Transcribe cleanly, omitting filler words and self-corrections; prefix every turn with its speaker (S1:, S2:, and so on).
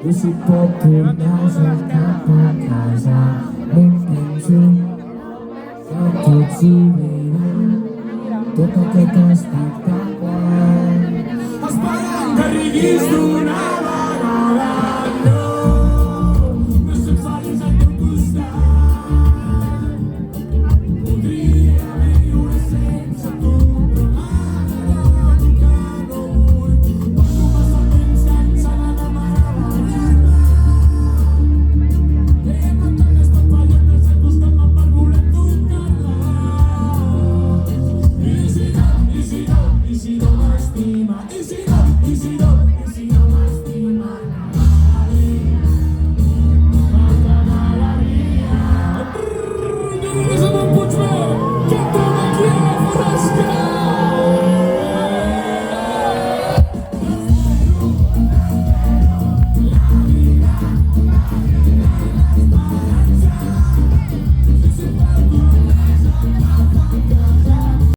S1: Isip ko pumasok kapag nasa intention Pagtutuloy Totoo ka staktakan As parang karigis doon na mararano Nasagsalin sa pagpusta Podría haber una esencia tu Easy,